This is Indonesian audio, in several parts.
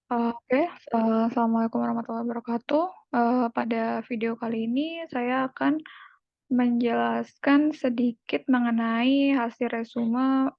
Oke, assalamualaikum warahmatullahi wabarakatuh. Pada video kali ini saya akan menjelaskan sedikit mengenai hasil resume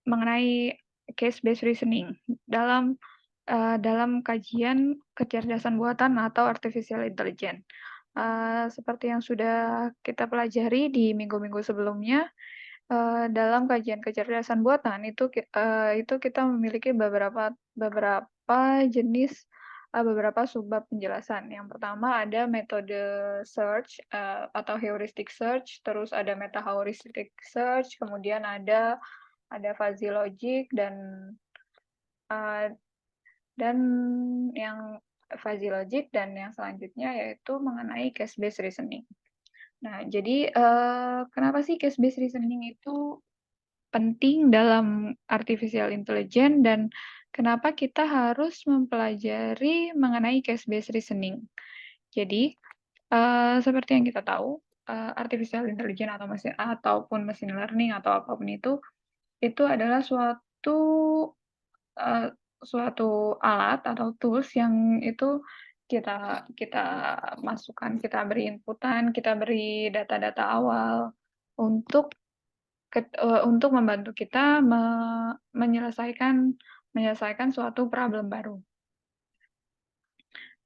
mengenai case based reasoning dalam kajian kecerdasan buatan atau artificial intelligence. Seperti yang sudah kita pelajari di minggu-minggu sebelumnya, dalam kajian kecerdasan buatan itu kita memiliki beberapa jenis, beberapa subbab penjelasan. Yang pertama ada metode search, atau heuristic search, terus ada meta heuristic search, kemudian ada fuzzy logic eee, dan yang fuzzy logic dan yang selanjutnya yaitu mengenai case based reasoning. Nah, jadi, kenapa sih case based reasoning itu penting dalam artificial intelligence dan kenapa kita harus mempelajari mengenai case based reasoning. Jadi, seperti yang kita tahu, artificial intelligence ataupun machine learning atau apapun itu adalah eee, suatu alat atau tools yang itu kita kita masukkan, kita beri inputan, kita beri data-data awal untuk untuk membantu kita menyelesaikan suatu problem baru.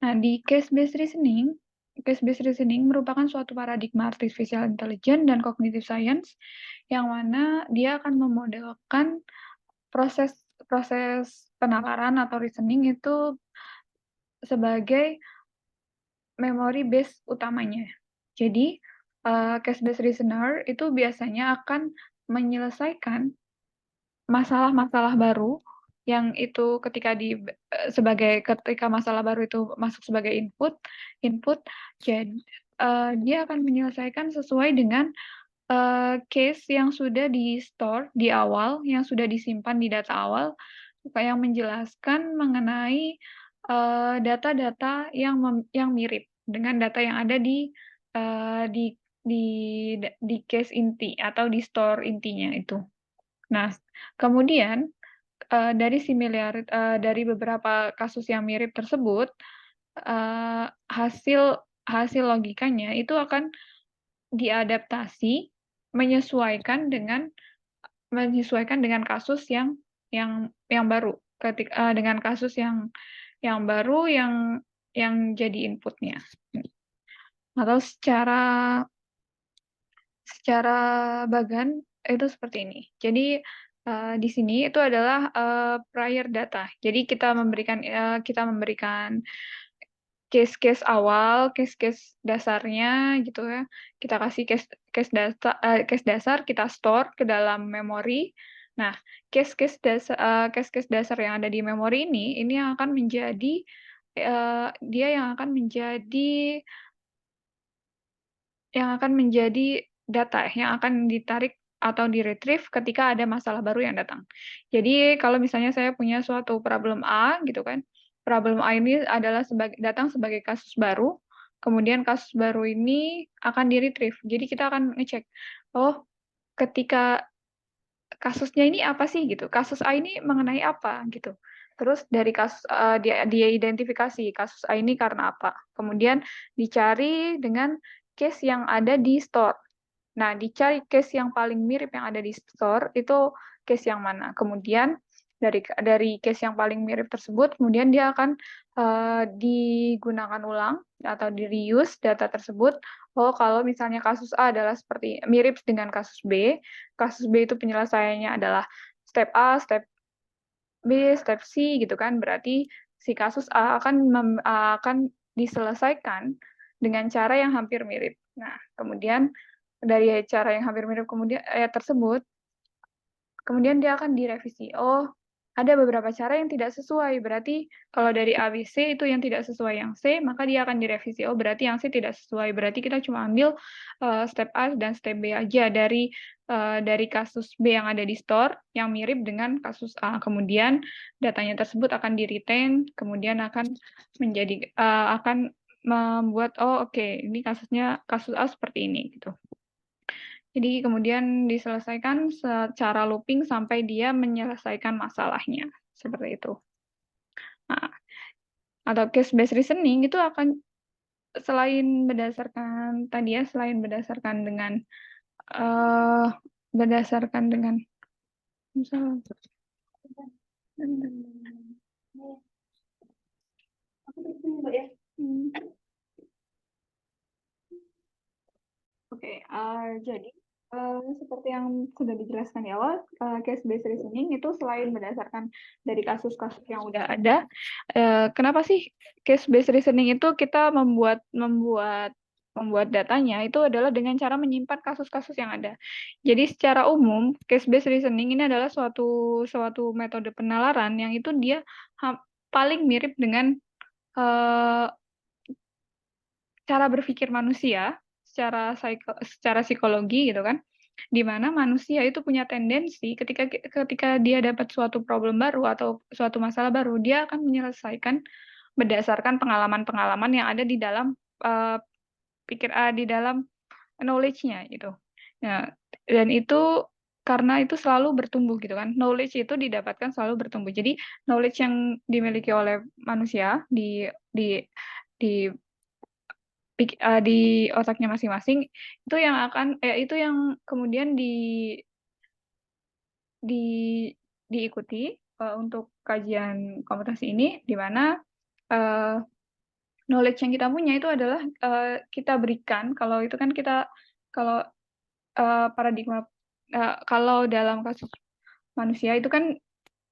Nah, di case based reasoning merupakan suatu paradigma artificial intelligence dan cognitive science yang mana dia akan memodelkan proses proses penalaran atau reasoning itu sebagai memory base utamanya. Jadi, case based reasoner itu biasanya akan menyelesaikan masalah-masalah baru yang itu ketika masalah baru itu masuk sebagai input, dia akan menyelesaikan sesuai dengan, case yang sudah di-store di awal, yang sudah disimpan di data awal, yang menjelaskan mengenai, data-data yang mirip dengan data yang ada eee, di di di case inti atau di store intinya itu. Nah, kemudian, dari beberapa kasus yang mirip tersebut, hasil hasil logikanya itu akan diadaptasi menyesuaikan dengan menyesuaikan dengan kasus yang baru, dengan kasus yang baru yang jadi input-nya. Atau secara bagan itu seperti ini. Jadi, di sini itu adalah, prior data. Jadi kita memberikan case-case dasarnya gitu ya. Kita kasih case dasar, kita store ke dalam memori. Nah, case-case dasar yang ada di memori ini yang akan menjadi, dia yang akan menjadi data yang akan ditarik atau di-retrieve ketika ada masalah baru yang datang. Jadi kalau misalnya saya punya suatu problem A gitu kan, problem A ini datang sebagai kasus baru, kemudian kasus baru ini akan di-retrieve. Jadi kita akan ngecek, oh ketika kasusnya ini apa sih gitu, kasus A ini mengenai apa gitu. Terus dari dia identifikasi kasus A ini karena apa, kemudian dicari dengan case yang ada di store. Nah, dicari case yang paling mirip yang ada di store, itu case yang mana. Kemudian dari case yang paling mirip tersebut, kemudian dia akan, digunakan ulang atau di-reuse data tersebut. Oh, kalau misalnya kasus A adalah mirip dengan kasus B itu penyelesaiannya adalah step A, step B, step C gitu kan, berarti si kasus A akan diselesaikan dengan cara yang hampir mirip. Nah, kemudian dari cara yang hampir mirip tersebut, kemudian dia akan direvisi. Oh, ada beberapa cara yang tidak sesuai, berarti kalau dari A, B, C itu yang tidak sesuai yang C, maka dia akan direvisi. Oh, berarti yang C tidak sesuai, berarti kita cuma ambil, step A dan step B aja dari kasus B yang ada di store, yang mirip dengan kasus A. Kemudian datanya tersebut akan di-retain, kemudian akan membuat, "Oh, oke, ini kasus A seperti ini," gitu. Jadi kemudian diselesaikan secara looping sampai dia menyelesaikan masalahnya, seperti itu. atau case based reasoning itu akan selain berdasarkan dengan eh berdasarkan dengan misal Hmm. Oke, jadi seperti yang sudah dijelaskan di awal, case-based reasoning itu selain berdasarkan dari kasus-kasus yang udah ada, kenapa sih case-based reasoning itu kita membuat datanya itu adalah dengan cara menyimpan kasus-kasus yang ada. Jadi secara umum, case-based reasoning ini adalah suatu suatu metode penalaran yang itu dia paling mirip dengan eh, cara berpikir manusia secara psikologi gitu kan, di mana manusia itu punya tendensi ketika dia dapat suatu problem baru atau suatu masalah baru, dia akan menyelesaikan berdasarkan pengalaman-pengalaman yang ada di dalam uh, di dalam knowledge-nya gitu. Nah, dan itu karena itu selalu bertumbuh gitu kan. Knowledge itu didapatkan selalu bertumbuh. Jadi knowledge yang dimiliki oleh manusia di di otaknya masing-masing itu yang kemudian di diikuti untuk kajian komputasi ini di mana uh, knowledge yang kita punya itu adalah kita berikan kalau itu kan kita kalau paradigma kalau dalam kasus manusia itu kan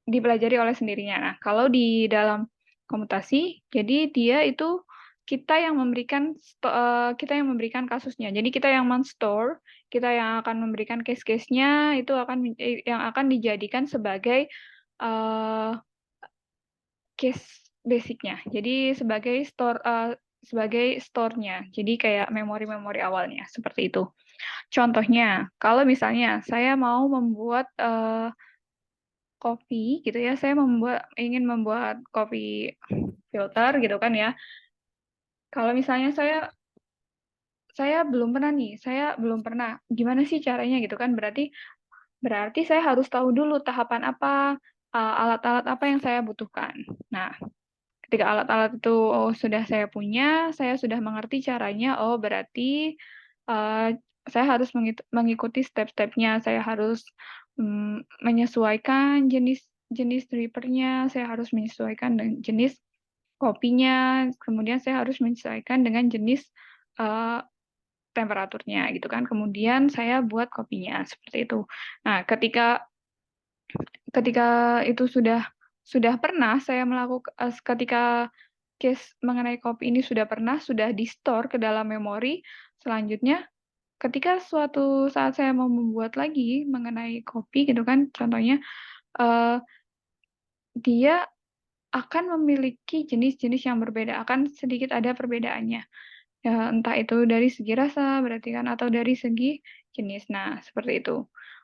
dipelajari oleh sendirinya. Nah, kalau di dalam komutasi, jadi dia itu kita yang memberikan kasusnya. Jadi kita yang men-store, kita yang akan memberikan case-case-nya itu yang akan dijadikan sebagai uh, case basicnya. Jadi sebagai store-nya. Jadi kayak memori-memori awalnya seperti itu. Contohnya, kalau misalnya saya mau membuat kopi gitu ya, ingin membuat kopi filter gitu kan ya. Kalau misalnya saya belum pernah. Gimana sih caranya gitu kan? Berarti saya harus tahu dulu tahapan apa, alat-alat apa yang saya butuhkan. Nah, ketika alat-alat itu sudah saya punya, saya sudah mengerti caranya. Oh, berarti uh, saya harus mengikuti step-stepnya. Saya harus menyesuaikan jenis drippernya. Saya harus menyesuaikan dengan jenis kopinya. Kemudian saya harus menyesuaikan dengan jenis uh, temperaturnya gitu kan. Kemudian saya buat kopinya seperti itu. Nah, ketika ketika itu sudah pernah saya melakukan ketika case mengenai kopi ini sudah di-store ke dalam memori. Selanjutnya, ketika suatu saat saya mau membuat lagi mengenai kopi gitu kan, contohnya eh, dia akan memiliki jenis-jenis yang berbeda, akan sedikit ada perbedaannya. Ya, entah itu dari segi rasa berarti kan atau dari segi jenis. Nah, seperti itu.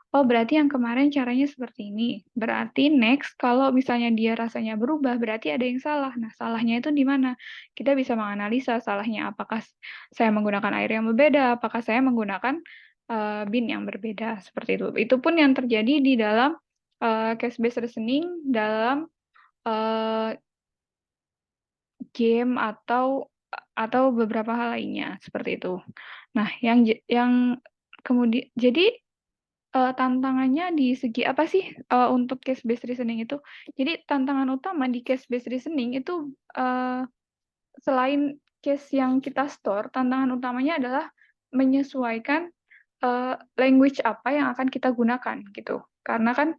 Oh, berarti yang kemarin caranya seperti ini. Berarti next kalau misalnya dia rasanya berubah, berarti ada yang salah. Nah, salahnya itu di mana? Kita bisa menganalisa salahnya apakah saya menggunakan air yang berbeda, apakah saya menggunakan bin yang berbeda seperti itu. Itu pun yang terjadi di dalam case based reasoning dalam eh, game atau beberapa hal lainnya seperti itu. Nah, yang kemudian jadi tantangannya di segi apa sih untuk case based reasoning itu? Jadi tantangan utama di case based reasoning itu uh, selain case yang kita store, tantangan utamanya adalah menyesuaikan language apa yang akan kita gunakan gitu. Karena kan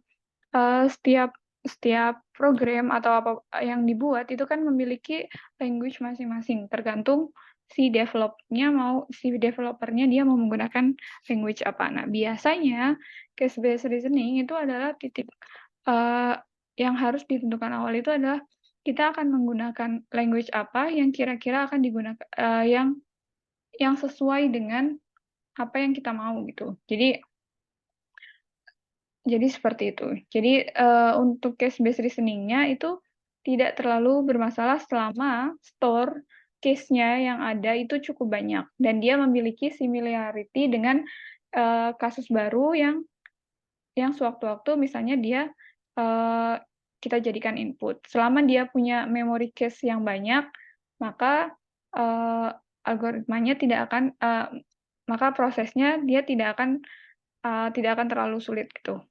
setiap setiap program atau apa yang dibuat itu kan memiliki language masing-masing tergantung si developernya dia mau menggunakan language apa. Nah, biasanya case based reasoning itu adalah titik uh, yang harus ditentukan awal itu adalah kita akan menggunakan language apa yang kira-kira akan digunakan yang sesuai dengan apa yang kita mau gitu. Jadi seperti itu. Jadi untuk case based reasoning-nya itu tidak terlalu bermasalah selama store case-nya yang ada itu cukup banyak dan dia memiliki similarity dengan kasus baru yang sewaktu-waktu misalnya dia uh, kita jadikan input. Selama dia punya memory cache yang banyak, maka, algoritmanya tidak akan maka prosesnya dia tidak akan terlalu sulit gitu.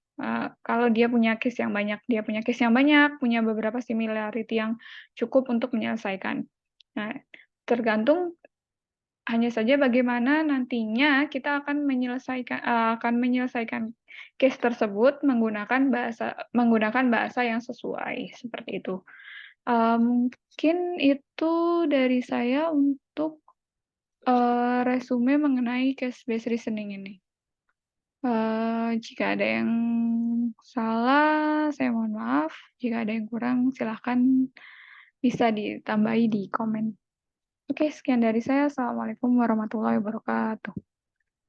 Kalau dia punya case yang banyak, dia punya case yang banyak, punya beberapa similarity yang cukup untuk menyelesaikan. Nah, tergantung hanya saja bagaimana nantinya kita akan menyelesaikan case tersebut menggunakan bahasa yang sesuai, seperti itu. Mungkin itu dari saya untuk, resume mengenai case based reasoning ini. Jika ada yang salah, saya mohon maaf. Jika ada yang kurang, silahkan bisa ditambahi di komen. Oke, sekian dari saya. Assalamualaikum warahmatullahi wabarakatuh.